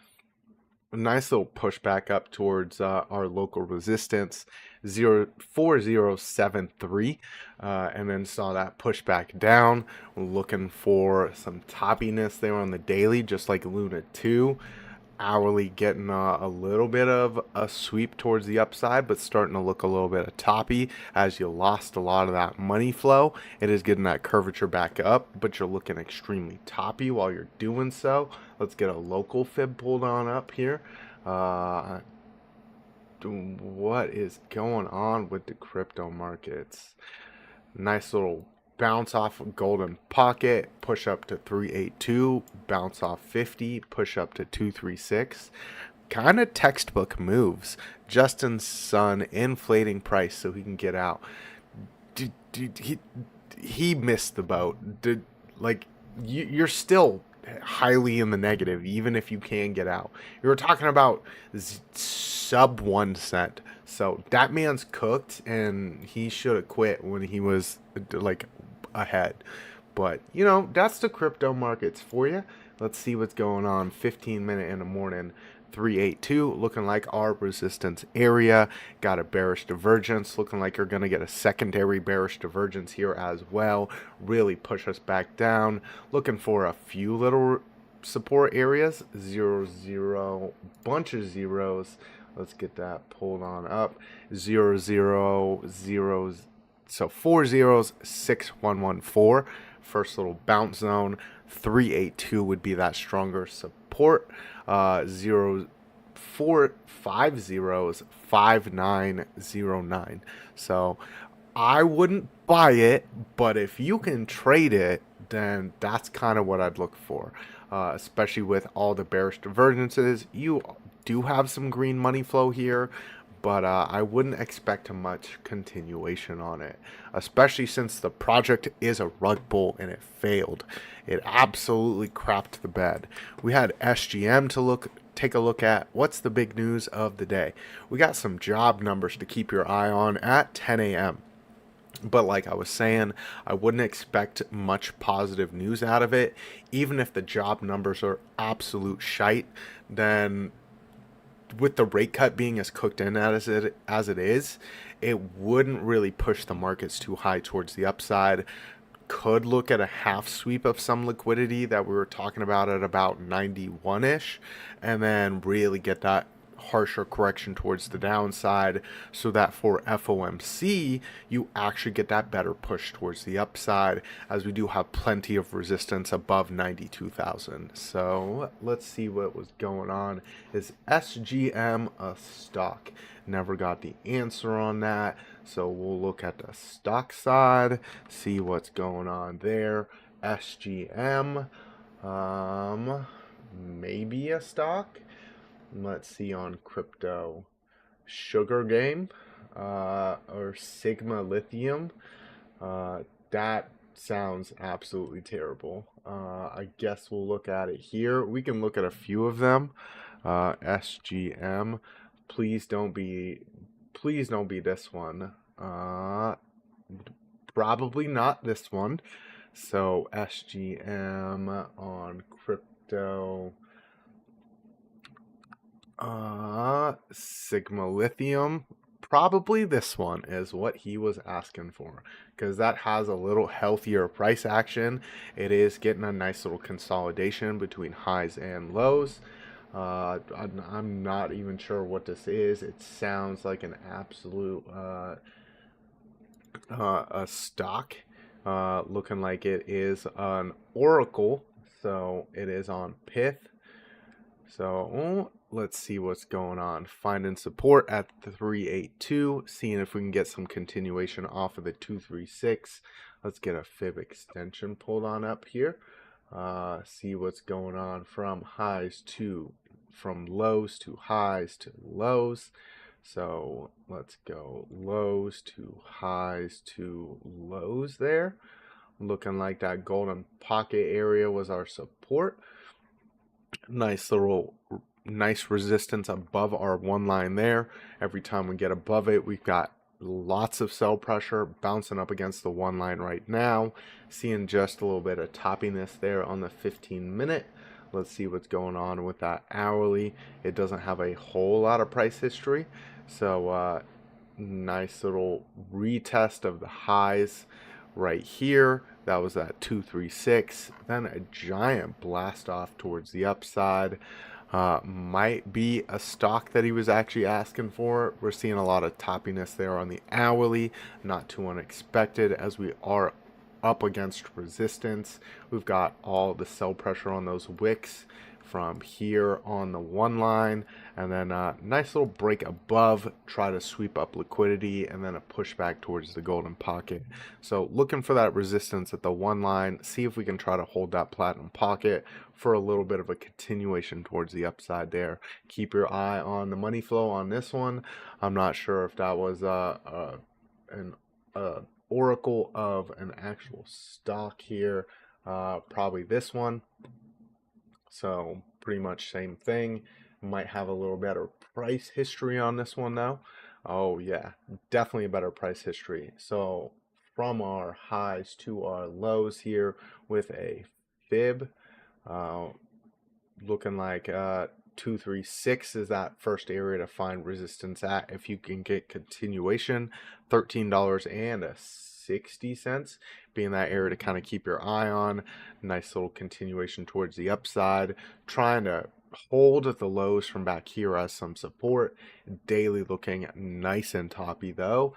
A nice little pushback up towards our local resistance, 0.4073, and then saw that pushback down. We're looking for some toppiness there on the daily, just like Luna 2. Hourly getting a little bit of a sweep towards the upside, but starting to look a little bit of toppy as you lost a lot of that money flow. It is getting that curvature back up, but you're looking extremely toppy while you're doing so. Let's get a local fib pulled on up here. What is going on with the crypto markets? Nice little bounce off of golden pocket, push up to 382, bounce off 50, push up to 236. Kind of textbook moves. Justin's son inflating price so he can get out. He missed the boat. You're still highly in the negative even if you can get out. You were talking about sub 1 cent. So that man's cooked, and he should have quit when he was like ahead. But, that's the crypto markets for you. Let's see what's going on. 15-minute in the morning. 382 looking like our resistance area. Got a bearish divergence, looking like you're going to get a secondary bearish divergence here as well. Really push us back down. Looking for a few little support areas. 0 bunch of zeros. Let's get that pulled on up. 0 so 4 zeros, 6114. First little bounce zone. 382 would be that stronger support. 5 zeros, 5909. So I wouldn't buy it, but if you can trade it, then that's kind of what I'd look for. Especially with all the bearish divergences, you do have some green money flow here, but I wouldn't expect much continuation on it, especially since the project is a rug pull and it failed. It absolutely crapped the bed. We had SGM to take a look at. What's the big news of the day? We got some job numbers to keep your eye on at 10 a.m. But like I was saying, I wouldn't expect much positive news out of it. Even if the job numbers are absolute shite, then with the rate cut being as cooked in as it is, it wouldn't really push the markets too high towards the upside. Could look at a half sweep of some liquidity that we were talking about at about 91-ish, and then really get that harsher correction towards the downside, so that for FOMC you actually get that better push towards the upside, as we do have plenty of resistance above 92,000. So let's see what was going on. Is SGM a stock? Never got the answer on that, so we'll look at the stock side, see what's going on there. SGM, maybe a stock. Let's see on crypto. Sugar Game, or Sigma Lithium. That sounds absolutely terrible. I guess we'll look at it here. We can look at a few of them. SGM. Please don't be this one. Probably not this one. So SGM on crypto. Sigma Lithium, probably this one is what he was asking for, because that has a little healthier price action. It is getting a nice little consolidation between highs and lows. I'm not even sure what this is. It sounds like an absolute a stock, looking like it is an Oracle, so it is on Pith. So let's see what's going on. Finding support at the 382, seeing if we can get some continuation off of the 236. Let's get a fib extension pulled on up here. See what's going on from lows to highs to lows. So let's go lows to highs to lows there. Looking like that golden pocket area was our support. Nice resistance above our one line there. Every time we get above it, we've got lots of sell pressure bouncing up against the one line right now. Seeing just a little bit of toppiness there on the 15-minute. Let's see what's going on with that hourly. It doesn't have a whole lot of price history, so nice little retest of the highs right here. That was at 236. Then a giant blast off towards the upside. Might be a stock that he was actually asking for. We're seeing a lot of toppiness there on the hourly. Not too unexpected, as we are up against resistance. We've got all the sell pressure on those wicks from here on the one line, and then a nice little break above, try to sweep up liquidity, and then a push back towards the golden pocket. So looking for that resistance at the one line, see if we can try to hold that platinum pocket for a little bit of a continuation towards the upside there. Keep your eye on the money flow on this one. I'm not sure if that was an oracle of an actual stock here. Probably this one. So pretty much same thing. Might have a little better price history on this one though. Oh yeah, definitely a better price history. So from our highs to our lows here with a fib. Looking like 236 is that first area to find resistance at. If you can get continuation, $13.60 being that area to kind of keep your eye on. Nice little continuation towards the upside, trying to hold the lows from back here as some support. Daily looking nice and toppy though.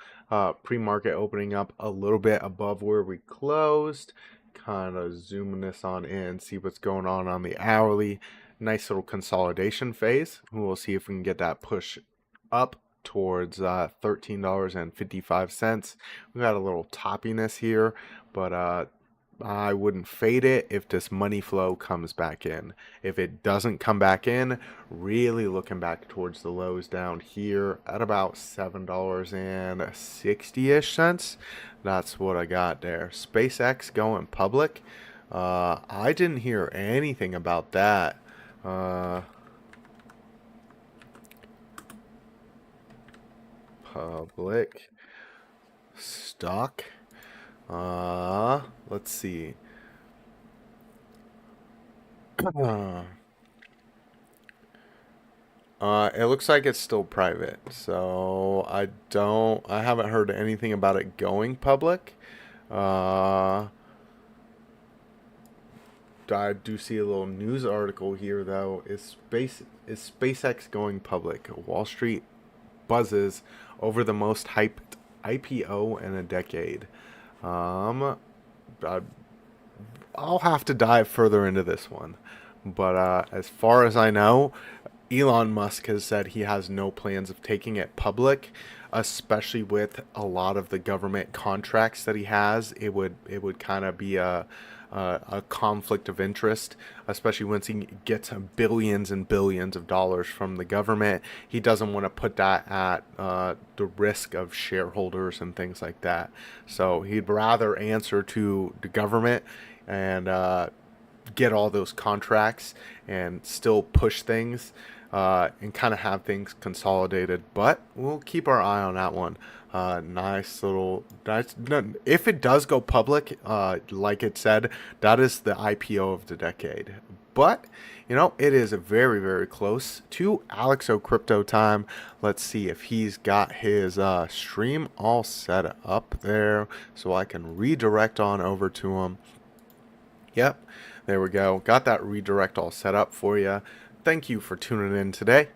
Pre-market opening up a little bit above where we closed. Kind of zooming this on in, see what's going on the hourly. Nice little consolidation phase. We'll see if we can get that push up towards $13.55. We got a little toppiness here, but I wouldn't fade it if this money flow comes back in. If it doesn't come back in, really looking back towards the lows down here at about $7.60-ish. That's what I got there. SpaceX going public. I didn't hear anything about that. Public stock. Let's see. It looks like it's still private, so I haven't heard anything about it going public. I do see a little news article here though. Is SpaceX going public? Wall Street buzzes over the most hyped IPO in a decade. I'll have to dive further into this one, but as far as I know, Elon Musk has said he has no plans of taking it public, especially with a lot of the government contracts that he has. It would kind of be a conflict of interest, especially once he gets billions and billions of dollars from the government. He doesn't want to put that at the risk of shareholders and things like that. So he'd rather answer to the government and get all those contracts and still push things and kind of have things consolidated. But we'll keep our eye on that one. Nice. If it does go public, like it said, that is the IPO of the decade. But it is very, very close to Alexo Crypto time. Let's see if he's got his stream all set up there, so I can redirect on over to him. Yep, there we go. Got that redirect all set up for you. Thank you for tuning in today.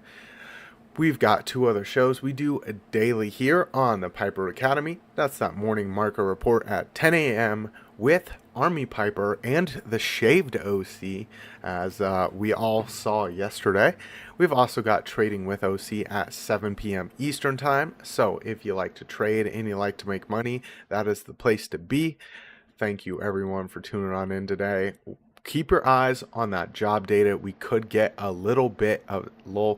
We've got 2 other shows we do a daily here on the Piper Academy. That's that morning market report at 10 a.m. with Army Piper and the Shaved OC, as we all saw yesterday. We've also got Trading with OC at 7 p.m. Eastern Time. So if you like to trade and you like to make money, that is the place to be. Thank you everyone for tuning on in today. Keep your eyes on that job data. We could get a little bit of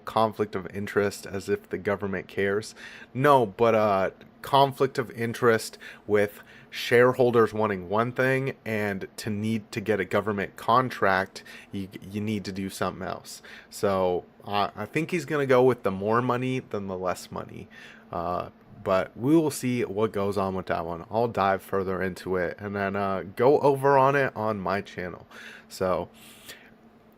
conflict of interest, as if the government cares. No, but conflict of interest with shareholders wanting one thing, and to need to get a government contract, you need to do something else. So I think he's going to go with the more money than the less money. But we will see what goes on with that one. I'll dive further into it and then go over on it on my channel. So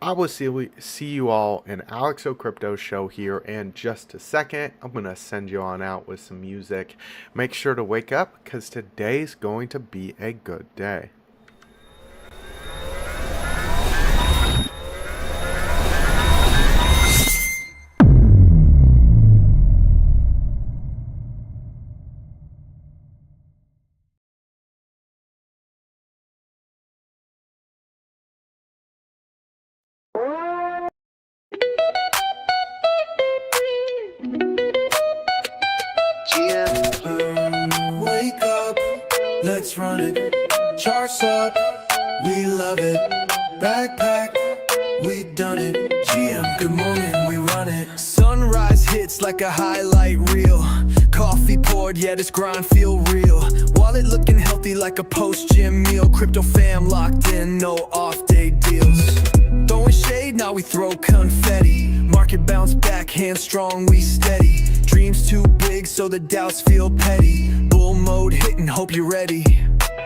I will see you all in Alexo Crypto show here in just a second. I'm going to send you on out with some music. Make sure to wake up, because today's going to be a good day. Wake up, let's run it. Charts up, we love it. Backpack, we done it. GM, good morning, we run it. Sunrise hits like a highlight reel. Coffee poured, yeah, this grind feel real. Wallet looking healthy like a post-gym meal. Crypto fam locked in, no off-day deals. Throwing shade, now we throw confetti. Market bounce back, hand strong, we steady. Dreams too big, so the doubts feel petty. Bull mode hitting, hope you're ready.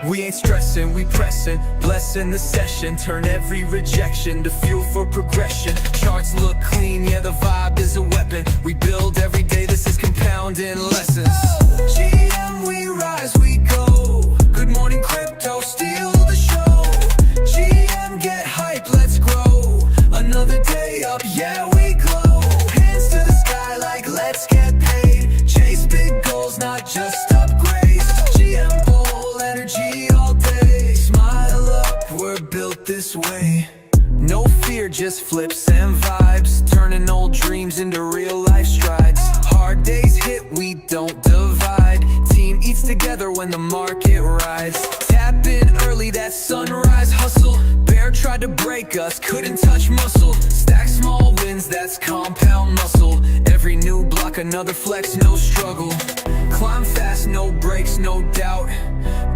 We ain't stressing, we pressing, blessing the session. Turn every rejection to fuel for progression. Charts look clean, yeah, the vibe is a weapon. We build every day, this is compounding lessons. GM, we rise, we go. Good morning, crypto, steal the show. GM, get hype, let's grow. Another day up, yeah, we glow. Hands to the sky like let's get paid. Chase big goals, not just upgrades. GM bull energy all day. Smile up, we're built this way. No fear, just flips and vibes. Turning old dreams into real life strides. Hard days hit, we don't divide. Team eats together when the market rides. Tap in early, that sunrise hustle. Bear tried to break us, couldn't touch muscle. Stack small wins, that's compound muscle. Every new block, another flex, no struggle. Climb fast, no breaks, no doubt.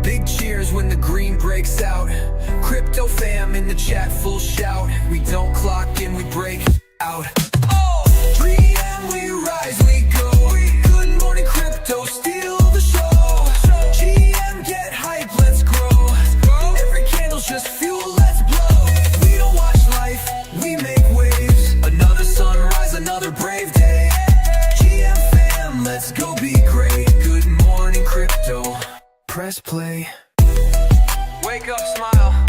Big cheers when the green breaks out. Crypto fam in the chat, full shout. We don't clock in, we break out. 3M, we rise, we go. Good morning, crypto, steal the show. GM, get hype, let's grow. Every candle's just fuel, let's blow. We don't watch life, we make waves. Another sunrise, another brave day. GM fam, let's go be great. Good morning, crypto, press play. Wake up, smile.